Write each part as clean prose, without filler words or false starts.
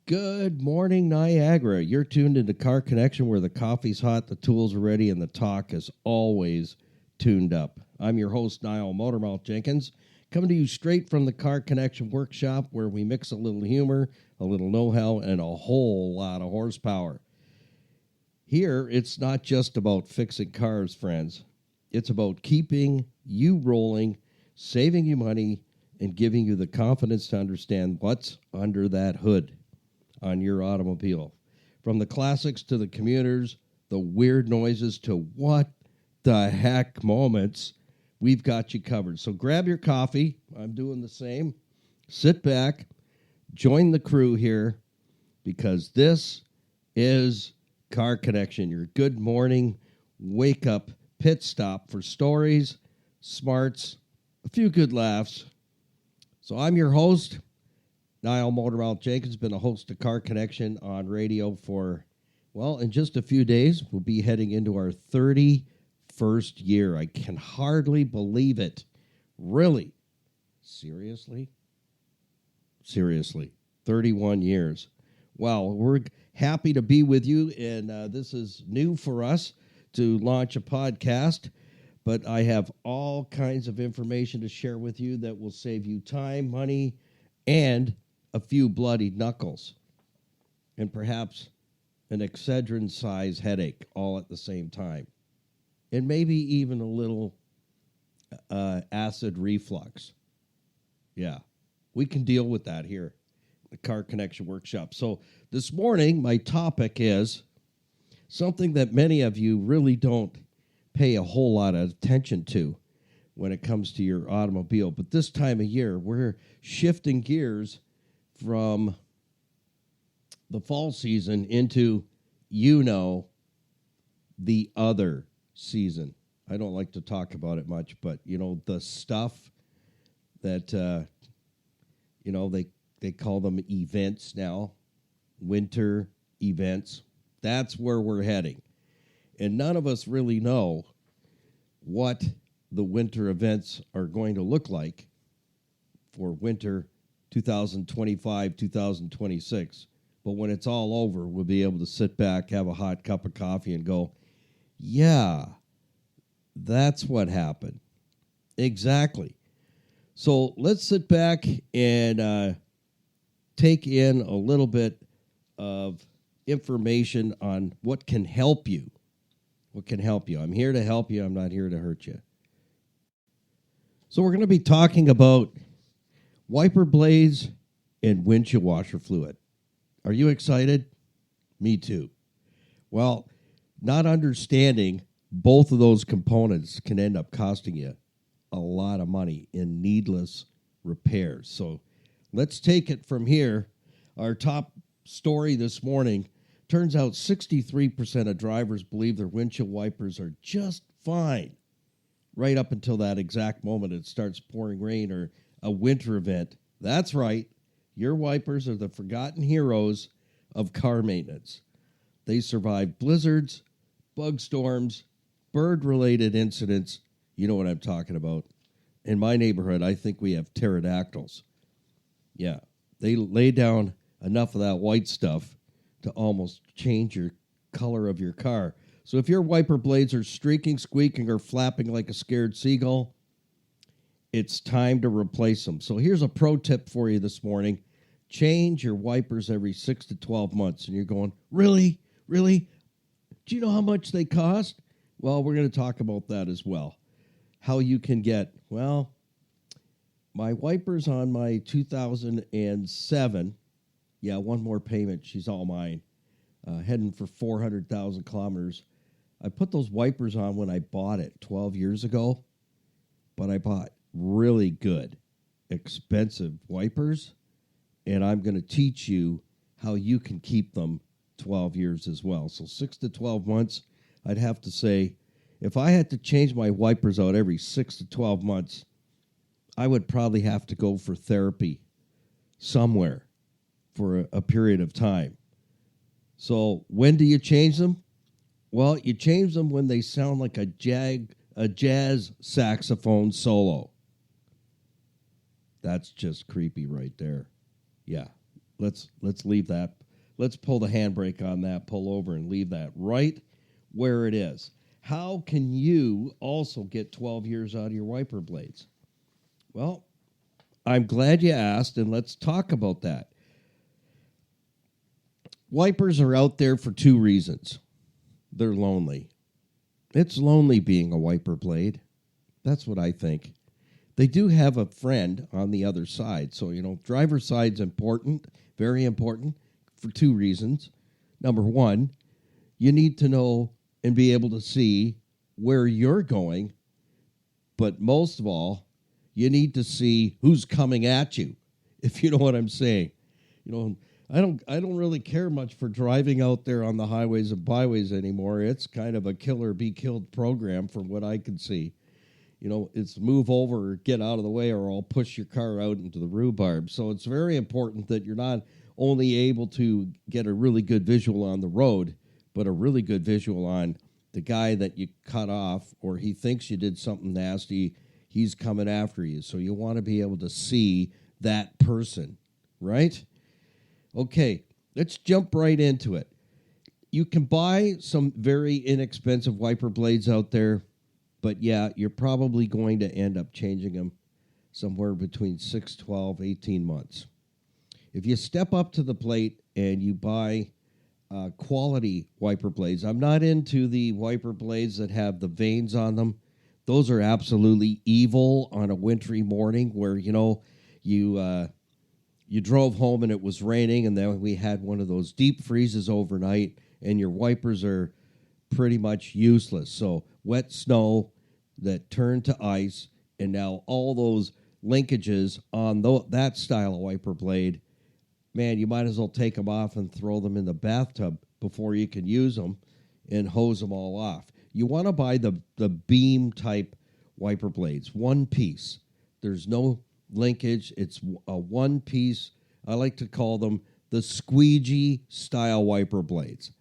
Good morning, Niagara. You're tuned into Car Connection, where the coffee's hot, the tools are ready, and the talk is always tuned up. I'm your host, Niall Motormouth Jenkins, coming to you straight from the Car Connection workshop, where we mix a little humor, a little know-how, and a whole lot of horsepower. Here, it's not just about fixing cars, friends. It's about keeping you rolling, saving you money, and giving you the confidence to understand what's under that hood on your automobile. From the classics to the commuters, the weird noises to what the heck moments, we've got you covered. So grab your coffee. I'm doing the same. Sit back, join the crew here, because this is Car Connection, your good morning wake-up pit stop for stories, smarts, a few good laughs. So I'm your host, Niall Motormouth Jenkins, been a host of Car Connection on radio for, well, in just a few days, we'll be heading into our 31st year. I can hardly believe it. Really? Seriously? 31 years. Well, we're happy to be with you, and this is new for us to launch a podcast, but I have all kinds of information to share with you that will save you time, money, and a few bloody knuckles, and perhaps an Excedrin-size headache all at the same time, and maybe even a little acid reflux. Yeah, we can deal with that here at the Car Connection Workshop. So this morning, my topic is something that many of you really don't pay a whole lot of attention to when it comes to your automobile. But this time of year, we're shifting gears from the fall season into, the other season. I don't like to talk about it much, but, the stuff that, they call them events now, winter events. That's where we're heading. And none of us really know what the winter events are going to look like for winter 2025, 2026. But when it's all over, we'll be able to sit back, have a hot cup of coffee, and go, yeah, that's what happened. Exactly. So let's sit back and take in a little bit of information on what can help you. What can help you? I'm here to help you. I'm not here to hurt you. So we're going to be talking about wiper blades and windshield washer fluid. Are you excited? Me too. Well, not understanding both of those components can end up costing you a lot of money in needless repairs. So let's take it from here. Our top story this morning: turns out 63% of drivers believe their windshield wipers are just fine right up until that exact moment it starts pouring rain or a winter event. That's right. Your wipers are the forgotten heroes of car maintenance. They survive blizzards, bug storms, bird-related incidents. You know what I'm talking about. In my neighborhood, I think we have pterodactyls. Yeah, they lay down enough of that white stuff to almost change your color of your car. So if your wiper blades are streaking, squeaking, or flapping like a scared seagull, it's time to replace them. So here's a pro tip for you this morning. Change your wipers every 6 to 12 months. And you're going, really? Really? Do you know how much they cost? Well, we're going to talk about that as well. How you can get, my wipers on my 2007, one more payment, she's all mine, heading for 400,000 kilometers. I put those wipers on when I bought it 12 years ago, but I bought really good, expensive wipers, and I'm going to teach you how you can keep them 12 years as well. So 6 to 12 months, I'd have to say, if I had to change my wipers out every 6 to 12 months, I would probably have to go for therapy somewhere for a period of time. So when do you change them? Well, you change them when they sound like a jazz saxophone solo. That's just creepy right there. Yeah. let's leave that. Let's pull the handbrake on that, pull over and leave that right where it is. How can you also get 12 years out of your wiper blades? Well, I'm glad you asked, and let's talk about that. Wipers are out there for two reasons. They're lonely. It's lonely being a wiper blade. That's what I think. They do have a friend on the other side. So, driver's side's important, very important, for two reasons. Number one, you need to know and be able to see where you're going. But most of all, you need to see who's coming at you, if you know what I'm saying. I don't really care much for driving out there on the highways and byways anymore. It's kind of a kill or be killed program from what I can see. It's move over or get out of the way or I'll push your car out into the rhubarb. So it's very important that you're not only able to get a really good visual on the road, but a really good visual on the guy that you cut off or he thinks you did something nasty. He's coming after you. So you want to be able to see that person, right? Okay, let's jump right into it. You can buy some very inexpensive wiper blades out there, but yeah, you're probably going to end up changing them somewhere between 6, 12, 18 months. If you step up to the plate and you buy quality wiper blades, I'm not into the wiper blades that have the vanes on them. Those are absolutely evil on a wintry morning where, you drove home and it was raining, and then we had one of those deep freezes overnight, and your wipers are pretty much useless. So wet snow that turned to ice, and now all those linkages on that style of wiper blade, man, you might as well take them off and throw them in the bathtub before you can use them and hose them all off. You want to buy the beam type wiper blades, one piece. There's no linkage. It's a one piece. I like to call them the squeegee style wiper blades.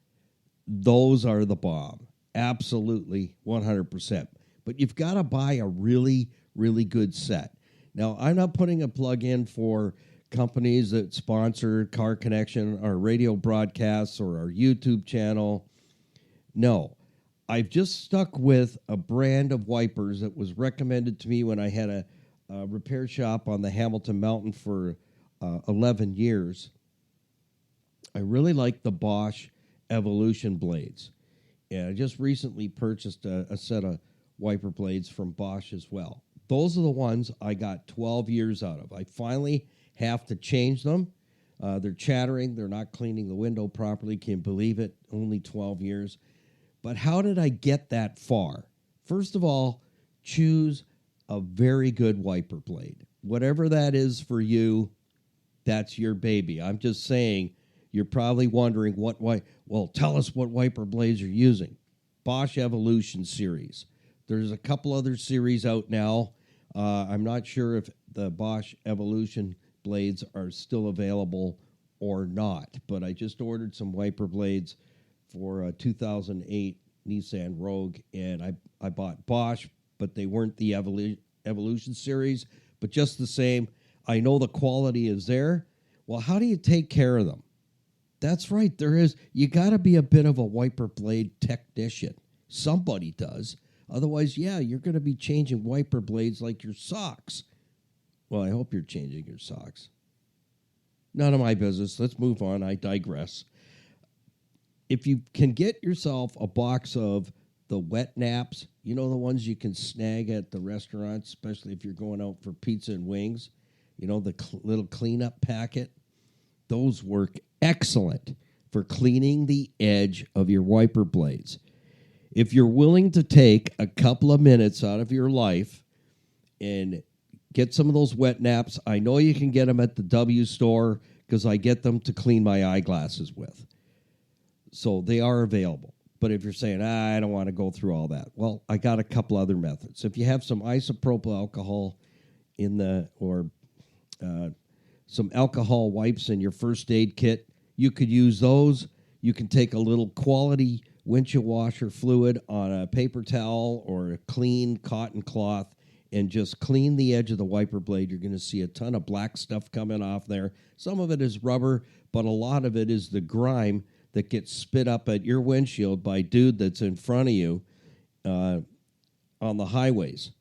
Those are the bomb. Absolutely 100%. But you've got to buy a really, really good set. Now, I'm not putting a plug in for companies that sponsor Car Connection, our radio broadcasts, or our YouTube channel. No. I've just stuck with a brand of wipers that was recommended to me when I had a repair shop on the Hamilton Mountain for 11 years. I really like the Bosch Evolution blades. And I just recently purchased a set of wiper blades from Bosch as well. Those are the ones I got 12 years out of. I finally have to change them. They're chattering. They're not cleaning the window properly. Can't believe it. Only 12 years. But how did I get that far? First of all, choose a very good wiper blade. Whatever that is for you, that's your baby. I'm just saying, you're probably wondering well, tell us what wiper blades you're using. Bosch Evolution series. There's a couple other series out now. I'm not sure if the Bosch Evolution blades are still available or not, but I just ordered some wiper blades for a 2008 Nissan Rogue, and I bought Bosch, but they weren't the Evolution series. But just the same, I know the quality is there. Well, how do you take care of them? That's right, you got to be a bit of a wiper blade technician. Somebody does. Otherwise, yeah, you're going to be changing wiper blades like your socks. Well, I hope you're changing your socks. None of my business. Let's move on. I digress. If you can get yourself a box of the wet naps, the ones you can snag at the restaurants, especially if you're going out for pizza and wings, the little cleanup packet, those work excellent for cleaning the edge of your wiper blades. If you're willing to take a couple of minutes out of your life and get some of those wet naps, I know you can get them at the W store because I get them to clean my eyeglasses with. So they are available. But if you're saying, I don't want to go through all that, well, I got a couple other methods. If you have some isopropyl alcohol or some alcohol wipes in your first aid kit, you could use those. You can take a little quality windshield washer fluid on a paper towel or a clean cotton cloth and just clean the edge of the wiper blade, you're going to see a ton of black stuff coming off there. Some of it is rubber, but a lot of it is the grime that gets spit up at your windshield by dude that's in front of you on the highways.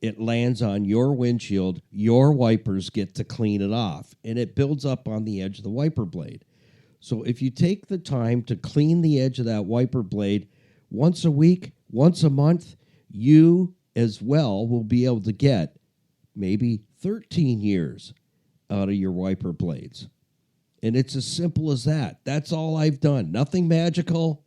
It lands on your windshield. Your wipers get to clean it off, and it builds up on the edge of the wiper blade. So if you take the time to clean the edge of that wiper blade once a week, once a month, you as well will be able to get maybe 13 years out of your wiper blades. And it's as simple as that. That's all I've done. Nothing magical,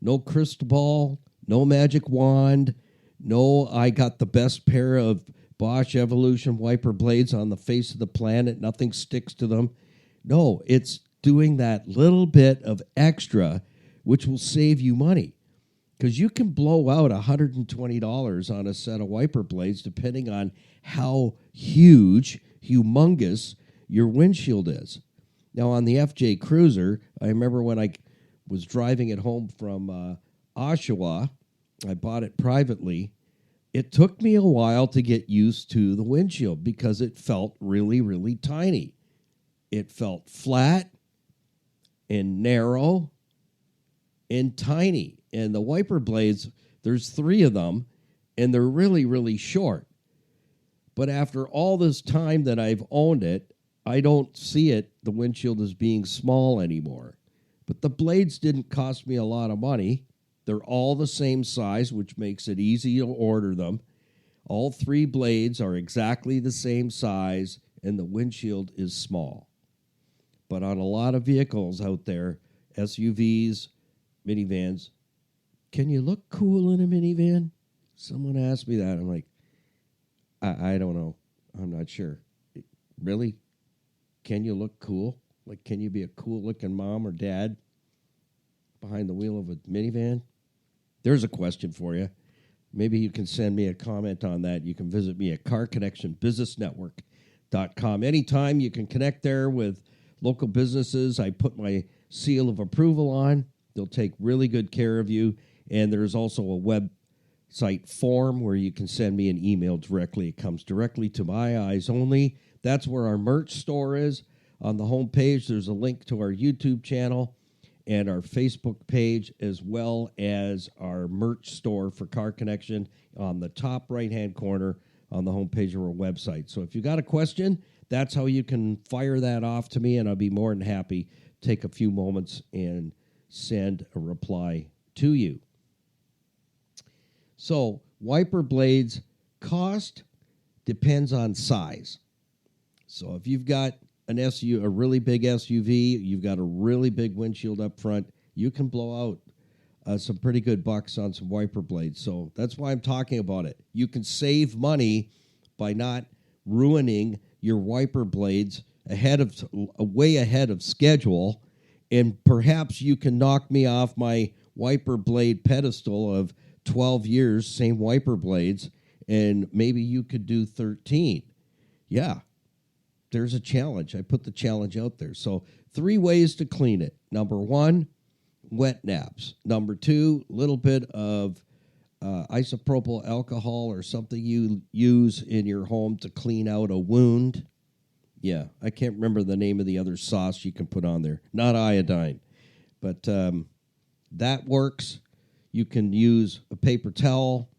no crystal ball, no magic wand, no I got the best pair of Bosch Evolution wiper blades on the face of the planet. Nothing sticks to them. No, it's doing that little bit of extra, which will save you money. Because you can blow out $120 on a set of wiper blades depending on how humongous your windshield is. Now, on the FJ Cruiser, I remember when I was driving it home from Oshawa, I bought it privately. It took me a while to get used to the windshield because it felt really, really tiny. It felt flat and narrow and tiny. And the wiper blades, there's 3 of them, and they're really, really short. But after all this time that I've owned it, I don't see the windshield as being small anymore. But the blades didn't cost me a lot of money. They're all the same size, which makes it easy to order them. All 3 blades are exactly the same size, and the windshield is small. But on a lot of vehicles out there, SUVs, minivans, can you look cool in a minivan? Someone asked me that. I'm like, I don't know. I'm not sure. Really? Can you look cool? Like, can you be a cool-looking mom or dad behind the wheel of a minivan? There's a question for you. Maybe you can send me a comment on that. You can visit me at carconnectionbusinessnetwork.com. Anytime you can connect there with local businesses, I put my seal of approval on. They'll take really good care of you. And there's also a website form where you can send me an email directly. It comes directly to my eyes only. That's where our merch store is. On the homepage, there's a link to our YouTube channel and our Facebook page, as well as our merch store for Car Connection on the top right-hand corner on the homepage of our website. So if you got a question, that's how you can fire that off to me, and I'll be more than happy to take a few moments and send a reply to you. So wiper blades cost depends on size. So if you've got a really big SUV, you've got a really big windshield up front, you can blow out some pretty good bucks on some wiper blades. So that's why I'm talking about it. You can save money by not ruining your wiper blades way ahead of schedule, and perhaps you can knock me off my wiper blade pedestal of 12 years, same wiper blades, and maybe you could do 13. Yeah, there's a challenge. I put the challenge out there. So 3 ways to clean it. Number 1, wet naps. Number 2, little bit of isopropyl alcohol or something you use in your home to clean out a wound. Yeah, I can't remember the name of the other sauce you can put on there. Not iodine. But that works. You can use a paper towel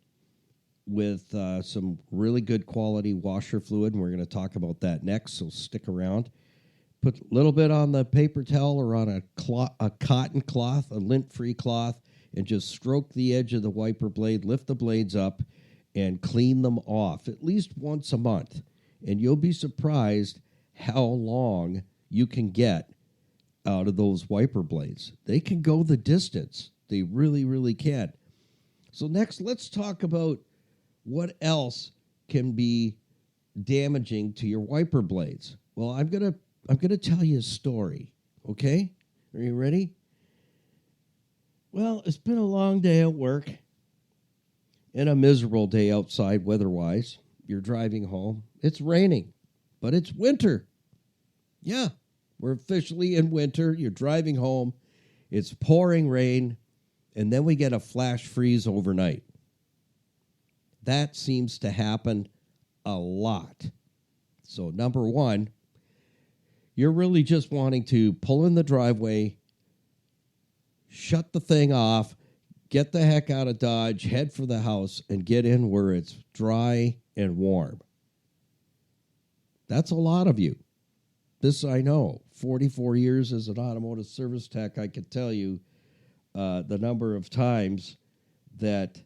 with some really good quality washer fluid, and we're going to talk about that next, so stick around. Put a little bit on the paper towel or on a cotton cloth, a lint-free cloth, and just stroke the edge of the wiper blade, lift the blades up, and clean them off at least once a month. And you'll be surprised how long you can get out of those wiper blades. They can go the distance. They really, really can. So next, let's talk about what else can be damaging to your wiper blades. Well, I'm gonna tell you a story. Okay, are you ready? Well, it's been a long day at work and a miserable day outside weather-wise. You're driving home. It's raining, but it's winter. Yeah, we're officially in winter. You're driving home. It's pouring rain. And then we get a flash freeze overnight. that seems to happen a lot. So number one, you're really just wanting to pull in the driveway, shut the thing off, get the heck out of Dodge, head for the house, and get in where it's dry and warm. That's a lot of you. This I know. 44 years as an automotive service tech, I can tell you the number of times that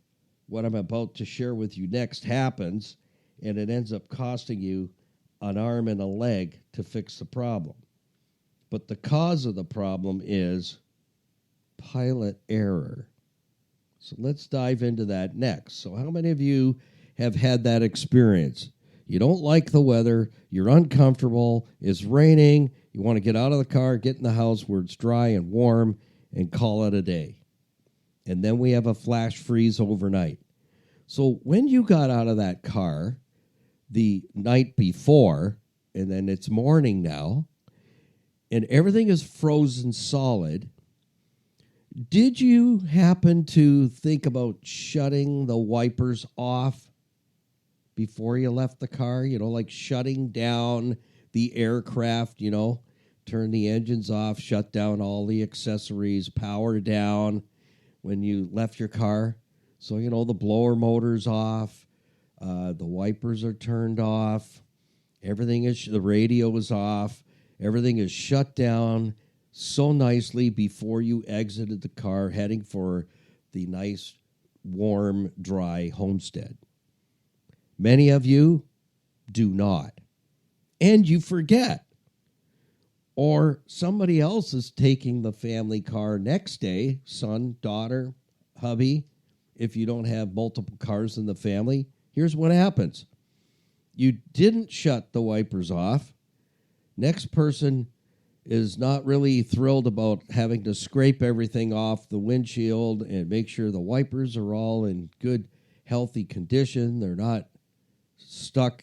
what I'm about to share with you next happens, and it ends up costing you an arm and a leg to fix the problem. But the cause of the problem is pilot error. So let's dive into that next. So how many of you have had that experience? You don't like the weather, you're uncomfortable, it's raining, you want to get out of the car, get in the house where it's dry and warm, and call it a day. And then we have a flash freeze overnight. So when you got out of that car the night before, and then it's morning now, and everything is frozen solid, did you happen to think about shutting the wipers off before you left the car? You know, like shutting down the aircraft, turn the engines off, shut down all the accessories, power down when you left your car. So, the blower motor's off, the wipers are turned off, the radio is off, everything is shut down so nicely before you exited the car heading for the nice, warm, dry homestead. Many of you do not. And you forget. Or somebody else is taking the family car next day, son, daughter, hubby. If you don't have multiple cars in the family, here's what happens. You didn't shut the wipers off. Next person is not really thrilled about having to scrape everything off the windshield and make sure the wipers are all in good, healthy condition. They're not stuck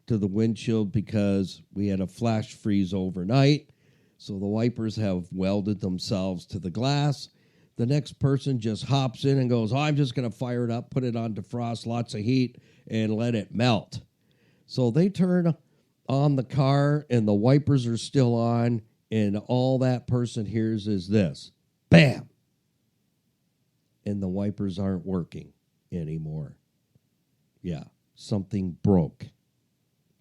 to the windshield because we had a flash freeze overnight. So the wipers have welded themselves to the glass. The next person just hops in and goes, I'm just going to fire it up, put it on defrost, lots of heat, and let it melt. So they turn on the car and the wipers are still on, and all that person hears is this, bam, and the wipers aren't working anymore. Yeah, something broke.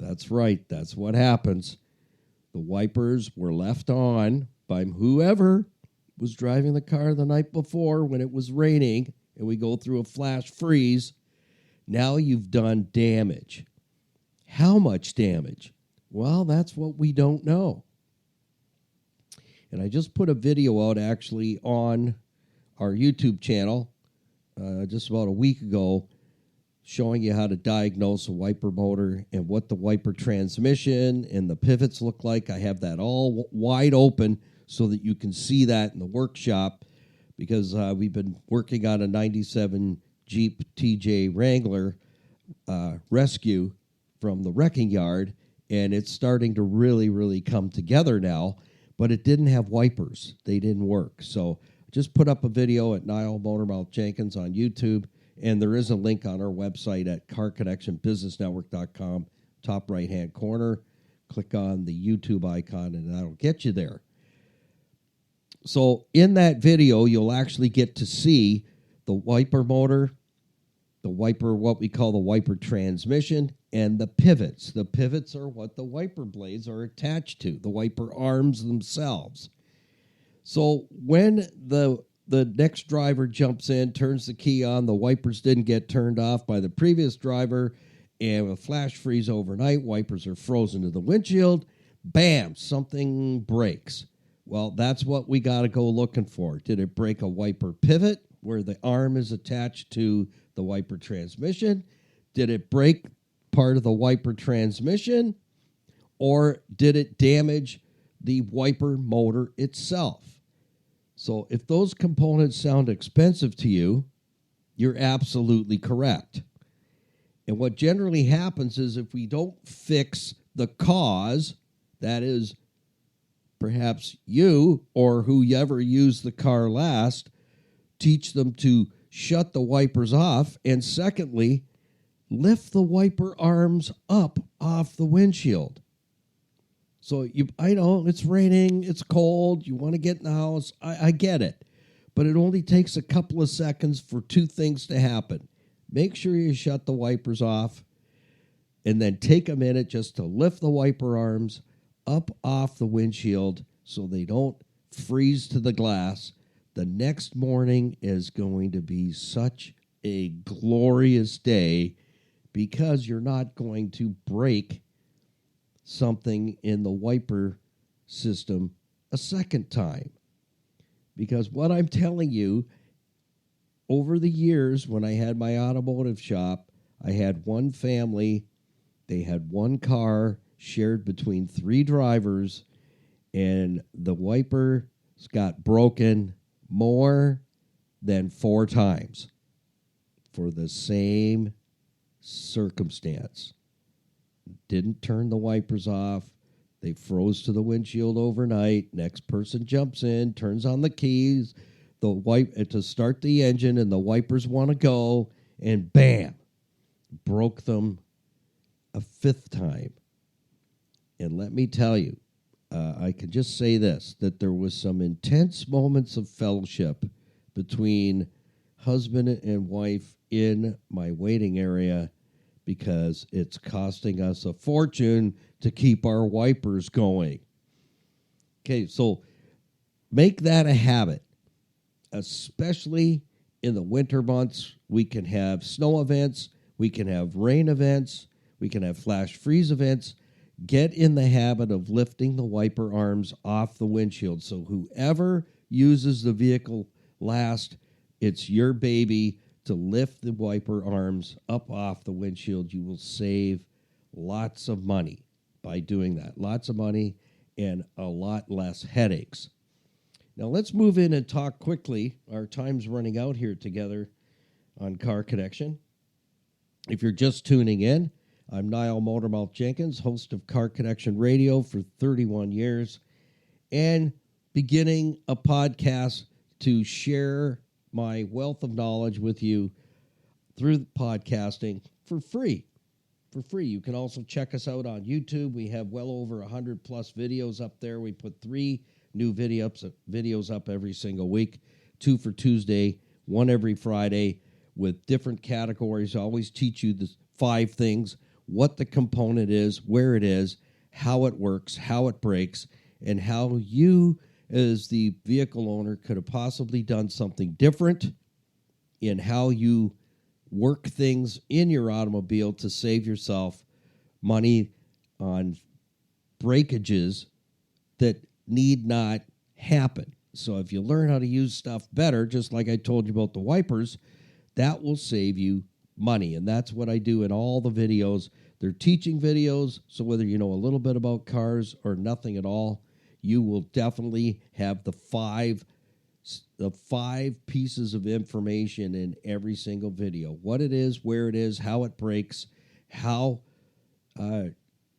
That's right, that's what happens. The wipers were left on by whoever was driving the car the night before when it was raining, and we go through a flash freeze. Now you've done damage. How much damage? Well, that's what we don't know. And I just put a video out actually on our YouTube channel just about a week ago showing you how to diagnose a wiper motor and what the wiper transmission and the pivots look like. I have that all wide open so that you can see that in the workshop because we've been working on a 97 Jeep TJ Wrangler rescue from the wrecking yard, and it's starting to really, really come together now. But it didn't have wipers. They didn't work. So just put up a video at Niall Motormouth Jenkins on YouTube, and there is a link on our website at carconnectionbusinessnetwork.com, top right-hand corner. Click on the YouTube icon, and that'll get you there. So in that video, you'll actually get to see the wiper motor, the wiper, what we call the wiper transmission, and the pivots. The pivots are what the wiper blades are attached to, the wiper arms themselves. So when the next driver jumps in, turns the key on, the wipers didn't get turned off by the previous driver, and a flash freeze overnight, wipers are frozen to the windshield, bam, something breaks. Well, that's what we got to go looking for. Did it break a wiper pivot where the arm is attached to the wiper transmission? Did it break part of the wiper transmission, or did it damage the wiper motor itself? So if those components sound expensive to you, you're absolutely correct. And what generally happens is if we don't fix the cause, that is perhaps you or whoever used the car last, teach them to shut the wipers off, and secondly, lift the wiper arms up off the windshield. So I know it's raining, it's cold, you want to get in the house. I get it. But it only takes a couple of seconds for two things to happen. Make sure you shut the wipers off, and then take a minute just to lift the wiper arms up off the windshield so they don't freeze to the glass. The next morning is going to be such a glorious day because you're not going to break something in the wiper system a second time. Because what I'm telling you, over the years when I had my automotive shop, I had one family, they had one car shared between three drivers, and the wipers got broken more than 4 times for the same circumstance. Didn't turn the wipers off. They froze to the windshield overnight. Next person jumps in, turns on the keys, to start the engine, and the wipers want to go, and bam, broke them a 5th time. And let me tell you, I can just say this, that there was some intense moments of fellowship between husband and wife in my waiting area because it's costing us a fortune to keep our wipers going. Okay, so make that a habit, especially in the winter months. We can have snow events, we can have rain events, we can have flash freeze events. Get in the habit of lifting the wiper arms off the windshield. So whoever uses the vehicle last, it's your baby to lift the wiper arms up off the windshield. You will save lots of money by doing that. Lots of money and a lot less headaches. Now let's move in and talk quickly. Our time's running out here together on Car Connection. If you're just tuning in, I'm Niall Motormouth Jenkins, host of Car Connection Radio for 31 years, and beginning a podcast to share my wealth of knowledge with you through podcasting for free. For free. You can also check us out on YouTube. We have well over 100 plus videos up there. We put 3 new videos up every single week, 2 for Tuesday, 1 every Friday, with different categories. I always teach you the 5 things: what the component is, where it is, how it works, how it breaks, and how you, as the vehicle owner, could have possibly done something different in how you work things in your automobile to save yourself money on breakages that need not happen. So if you learn how to use stuff better, just like I told you about the wipers, that will save you money. And that's what I do in all the videos. They're teaching videos, so whether you know a little bit about cars or nothing at all, you will definitely have the five pieces of information in every single video: what it is, where it is, how it breaks, how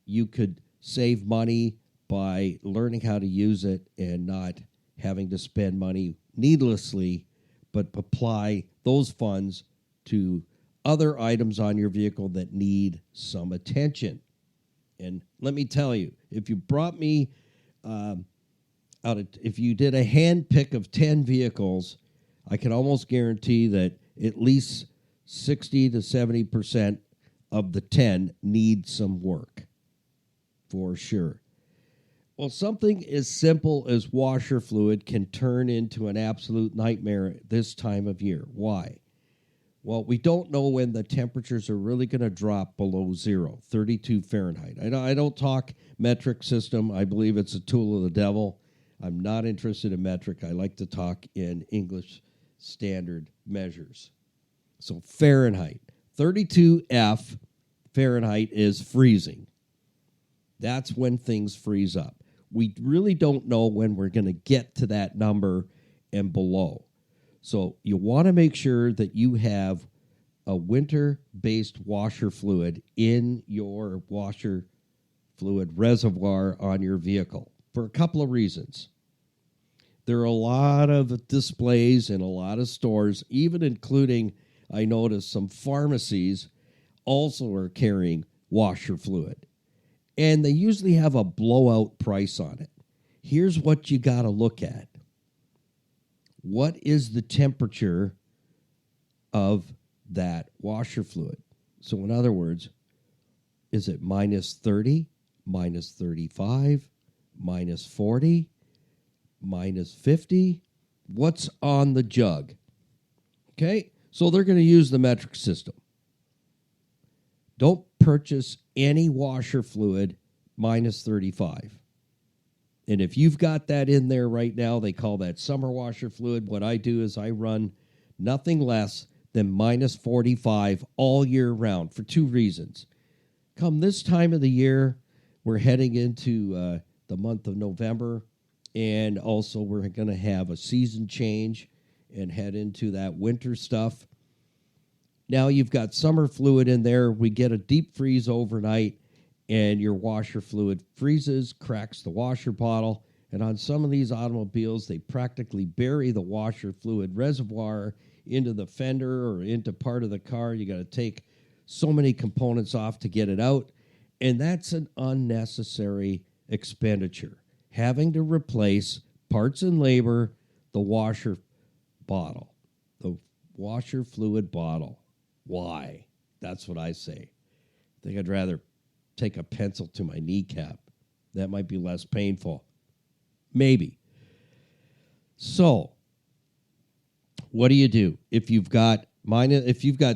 you could save money by learning how to use it and not having to spend money needlessly, but apply those funds to other items on your vehicle that need some attention. And let me tell you, if you brought me if you did a hand pick of 10 vehicles, I can almost guarantee that at least 60 to 70% of the 10 need some work, for sure. Well, something as simple as washer fluid can turn into an absolute nightmare this time of year. Why? Well, we don't know when the temperatures are really going to drop below 0, 32 Fahrenheit. I don't talk metric system. I believe it's a tool of the devil. I'm not interested in metric. I like to talk in English standard measures. So Fahrenheit, 32 Fahrenheit is freezing. That's when things freeze up. We really don't know when we're going to get to that number and below. So you want to make sure that you have a winter-based washer fluid in your washer fluid reservoir on your vehicle for a couple of reasons. There are a lot of displays in a lot of stores, even including, I noticed, some pharmacies, also are carrying washer fluid. And they usually have a blowout price on it. Here's what you got to look at. What is the temperature of that washer fluid? So in other words, is it minus 30, minus 35, minus 40, minus 50? What's on the jug? Okay, so they're going to use the metric system. Don't purchase any washer fluid minus 35. And if you've got that in there right now, they call that summer washer fluid. What I do is I run nothing less than minus 45 all year round for two reasons. Come this time of the year, we're heading into the month of November, and also we're going to have a season change and head into that winter stuff. Now you've got summer fluid in there. We get a deep freeze overnight, and your washer fluid freezes, cracks the washer bottle, and on some of these automobiles, they practically bury the washer fluid reservoir into the fender or into part of the car. You got to take so many components off to get it out, and that's an unnecessary expenditure. Having to replace parts and labor, the washer bottle, the washer fluid bottle. Why? That's what I say. I think I'd rather take a pencil to my kneecap. That might be less painful. Maybe. So, what do you do if you've got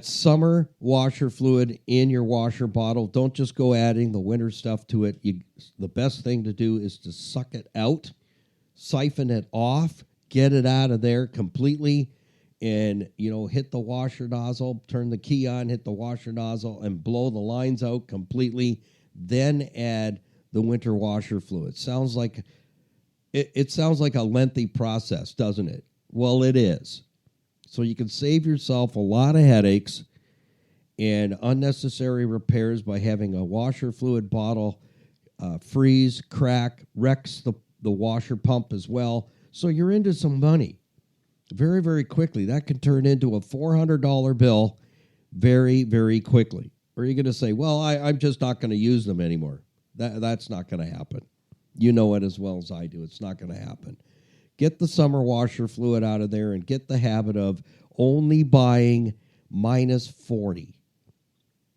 summer washer fluid in your washer bottle? Don't just go adding the winter stuff to it. The best thing to do is to suck it out, siphon it off, get it out of there completely, and hit the washer nozzle, turn the key on, hit the washer nozzle, and blow the lines out completely. Then add the winter washer fluid. It sounds like a lengthy process, doesn't it? Well, it is. So you can save yourself a lot of headaches and unnecessary repairs by having a washer fluid bottle freeze, crack, wrecks the washer pump as well. So you're into some money very, very quickly. That can turn into a $400 bill very, very quickly. Or are you going to say, well, I'm just not going to use them anymore? That's not going to happen. You know it as well as I do. It's not going to happen. Get the summer washer fluid out of there and get the habit of only buying minus 40.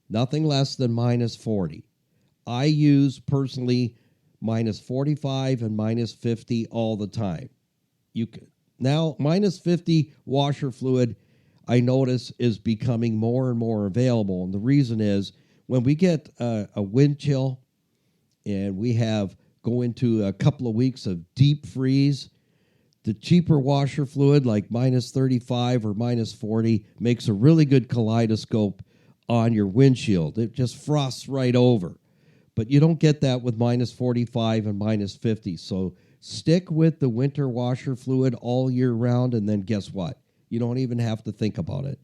Nothing less than minus 40. I use personally minus 45 and minus 50 all the time. Now, minus 50 washer fluid, I notice, is becoming more and more available. And the reason is when we get a wind chill and we go into a couple of weeks of deep freeze, the cheaper washer fluid, like minus 35 or minus 40, makes a really good kaleidoscope on your windshield. It just frosts right over. But you don't get that with minus 45 and minus 50. So stick with the winter washer fluid all year round, and then guess what? You don't even have to think about it.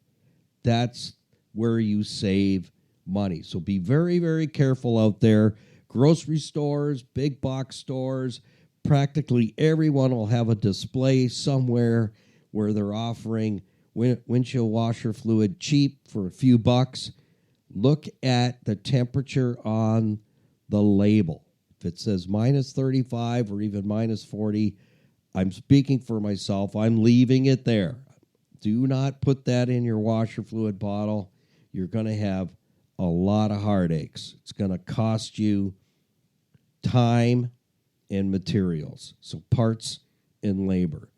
That's where you save money. So be very, very careful out there. Grocery stores, big box stores, practically everyone will have a display somewhere where they're offering windshield washer fluid cheap for a few bucks. Look at the temperature on the label. If it says minus 35 or even minus 40, I'm speaking for myself. I'm leaving it there. Do not put that in your washer fluid bottle. You're going to have a lot of heartaches. It's going to cost you time and materials, so parts and labor.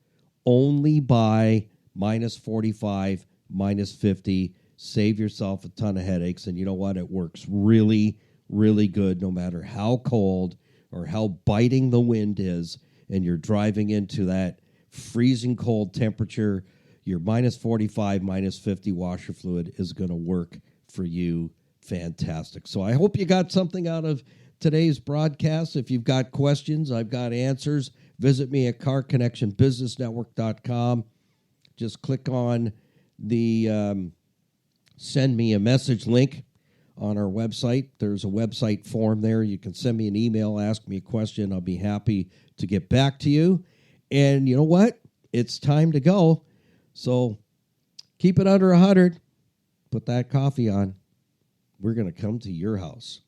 Only buy minus 45, minus 50. Save yourself a ton of headaches, and you know what? It works really, really good no matter how cold or how biting the wind is, and you're driving into that freezing cold temperature. Your minus 45, minus 50 washer fluid is going to work for you fantastic. So I hope you got something out of today's broadcast. If you've got questions, I've got answers. Visit me at carconnectionbusinessnetwork.com. Just click on the send me a message link on our website. There's a website form there. You can send me an email, ask me a question. I'll be happy to get back to you. And you know what? It's time to go. So keep it under 100. Put that coffee on. we're going to come to your house.